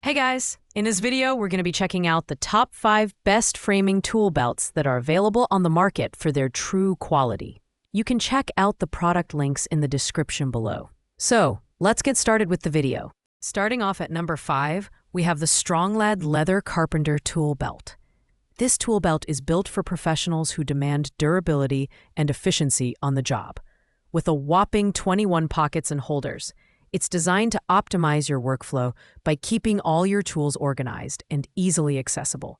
Hey guys! In this video, we're going to be checking out the top 5 best framing tool belts that are available on the market for their true quality. You can check out the product links in the description below. So, let's get started with the video. Starting off at number 5, we have the Stronglad Leather Carpenter Tool Belt. This tool belt is built for professionals who demand durability and efficiency on the job. With a whopping 21 pockets and holders, it's designed to optimize your workflow by keeping all your tools organized and easily accessible.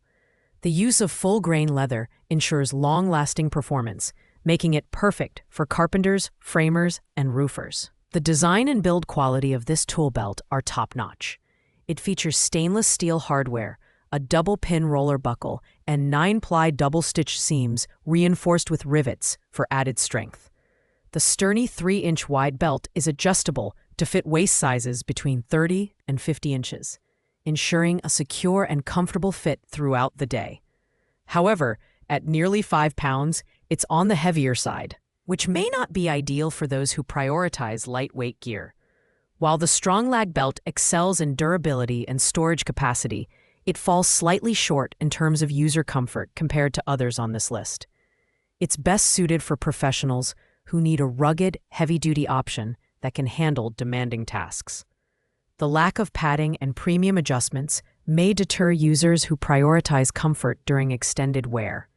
The use of full-grain leather ensures long-lasting performance, making it perfect for carpenters, framers, and roofers. The design and build quality of this tool belt are top-notch. It features stainless steel hardware, a double-pin roller buckle, and 9-ply double-stitch seams reinforced with rivets for added strength. The sturdy 3-inch wide belt is adjustable to fit waist sizes between 30 and 50 inches, ensuring a secure and comfortable fit throughout the day. However, at nearly 5 pounds, it's on the heavier side, which may not be ideal for those who prioritize lightweight gear. While the Stronglad belt excels in durability and storage capacity, it falls slightly short in terms of user comfort compared to others on this list. It's best suited for professionals who need a rugged, heavy-duty option that can handle demanding tasks. The lack of padding and premium adjustments may deter users who prioritize comfort during extended wear.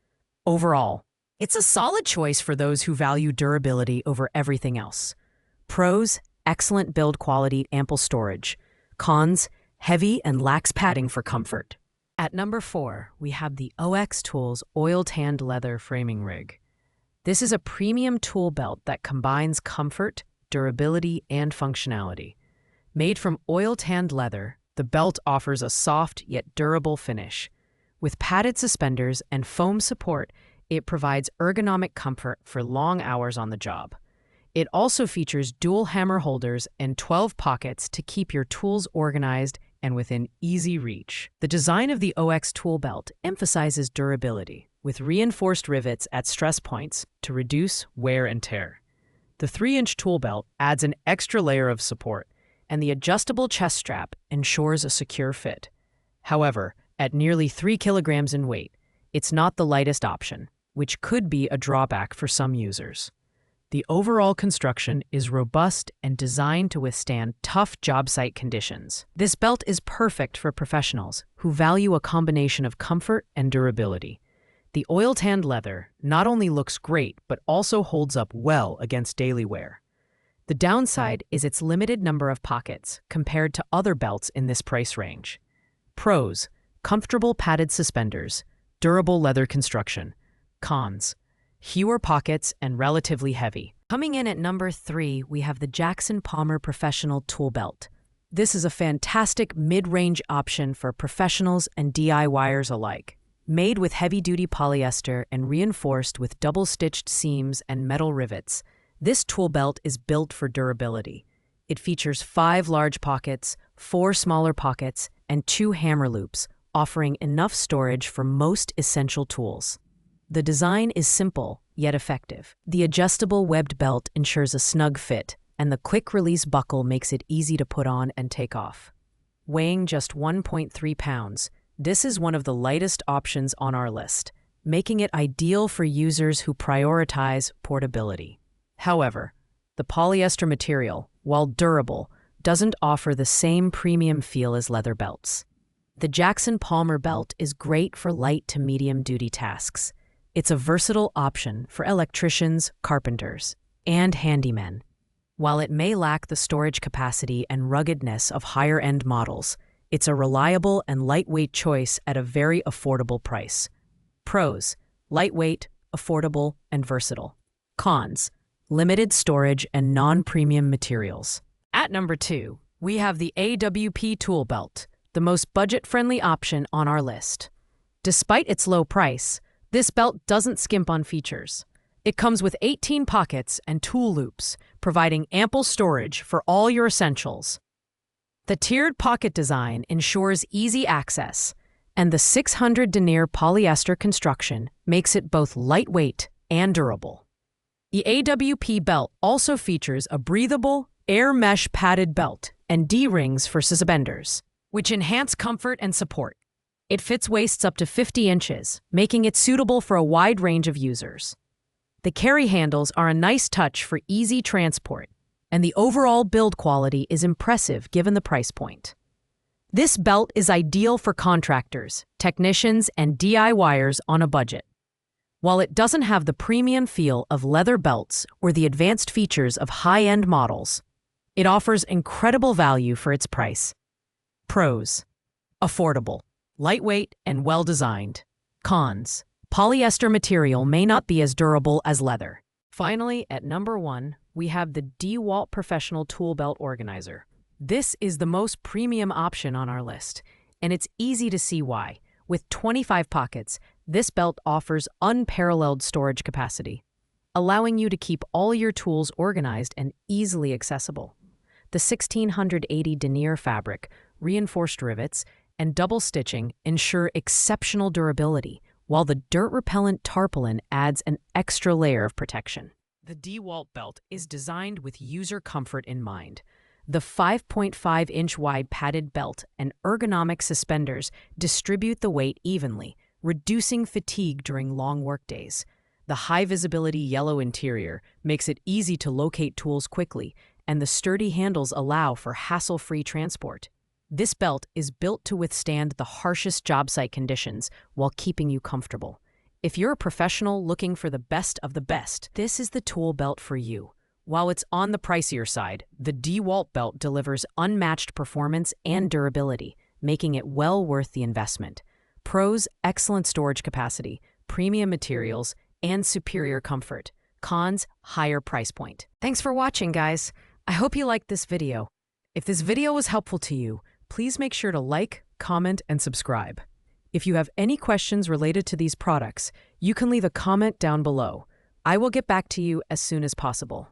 Overall, it's a solid choice for those who value durability over everything else. Pros: excellent build quality, ample storage. Cons: heavy and lacks padding for comfort. At number 4, we have the OX Tools Oil-Tanned Leather Framing Rig. This is a premium tool belt that combines comfort, durability, and functionality. Made from oil-tanned leather, the belt offers a soft yet durable finish. With padded suspenders and foam support, it provides ergonomic comfort for long hours on the job. It also features dual hammer holders and 12 pockets to keep your tools organized and within easy reach. The design of the OX tool belt emphasizes durability, with reinforced rivets at stress points to reduce wear and tear. The 3-inch tool belt adds an extra layer of support, and the adjustable chest strap ensures a secure fit. However, at nearly 3 kilograms in weight, it's not the lightest option, which could be a drawback for some users. The overall construction is robust and designed to withstand tough job site conditions. This belt is perfect for professionals who value a combination of comfort and durability. The oil-tanned leather not only looks great, but also holds up well against daily wear. The downside is its limited number of pockets compared to other belts in this price range. Pros: comfortable padded suspenders, durable leather construction. Cons: fewer pockets and relatively heavy. Coming in at number 3, we have the Jackson Palmer Professional Tool Belt. This is a fantastic mid-range option for professionals and DIYers alike. Made with heavy-duty polyester and reinforced with double-stitched seams and metal rivets, this tool belt is built for durability. It features 5 large pockets, 4 smaller pockets, and 2 hammer loops, offering enough storage for most essential tools. The design is simple, yet effective. The adjustable webbed belt ensures a snug fit, and the quick-release buckle makes it easy to put on and take off. Weighing just 1.3 pounds, this is one of the lightest options on our list, making it ideal for users who prioritize portability. However, the polyester material, while durable, doesn't offer the same premium feel as leather belts. The Jackson Palmer belt is great for light to medium-duty tasks. It's a versatile option for electricians, carpenters, and handymen. While it may lack the storage capacity and ruggedness of higher-end models, it's a reliable and lightweight choice at a very affordable price. Pros: lightweight, affordable, and versatile. Cons: limited storage and non-premium materials. At number 2, we have the AWP Tool Belt, the most budget-friendly option on our list. Despite its low price, this belt doesn't skimp on features. It comes with 18 pockets and tool loops, providing ample storage for all your essentials. The tiered pocket design ensures easy access, and the 600 denier polyester construction makes it both lightweight and durable. The AWP belt also features a breathable, air mesh padded belt and D-rings for suspenders, which enhance comfort and support. It fits waists up to 50 inches, making it suitable for a wide range of users. The carry handles are a nice touch for easy transport, and the overall build quality is impressive given the price point. This belt is ideal for contractors, technicians, and DIYers on a budget. While it doesn't have the premium feel of leather belts or the advanced features of high-end models, it offers incredible value for its price. Pros: affordable, lightweight, and well-designed. Cons: polyester material may not be as durable as leather. Finally, at number 1, we have the DeWalt Professional Tool Belt Organizer. This is the most premium option on our list, and it's easy to see why. With 25 pockets, this belt offers unparalleled storage capacity, allowing you to keep all your tools organized and easily accessible. The 1680 denier fabric, reinforced rivets, and double stitching ensure exceptional durability, while the dirt-repellent tarpaulin adds an extra layer of protection. The DeWalt belt is designed with user comfort in mind. The 5.5-inch wide padded belt and ergonomic suspenders distribute the weight evenly, reducing fatigue during long workdays. The high-visibility yellow interior makes it easy to locate tools quickly, and the sturdy handles allow for hassle-free transport. This belt is built to withstand the harshest job site conditions while keeping you comfortable. If you're a professional looking for the best of the best, this is the tool belt for you. While it's on the pricier side, the DeWalt belt delivers unmatched performance and durability, making it well worth the investment. Pros: excellent storage capacity, premium materials, and superior comfort. Cons: higher price point. Thanks for watching, guys. I hope you liked this video. If this video was helpful to you, please make sure to like, comment, and subscribe. If you have any questions related to these products, you can leave a comment down below. I will get back to you as soon as possible.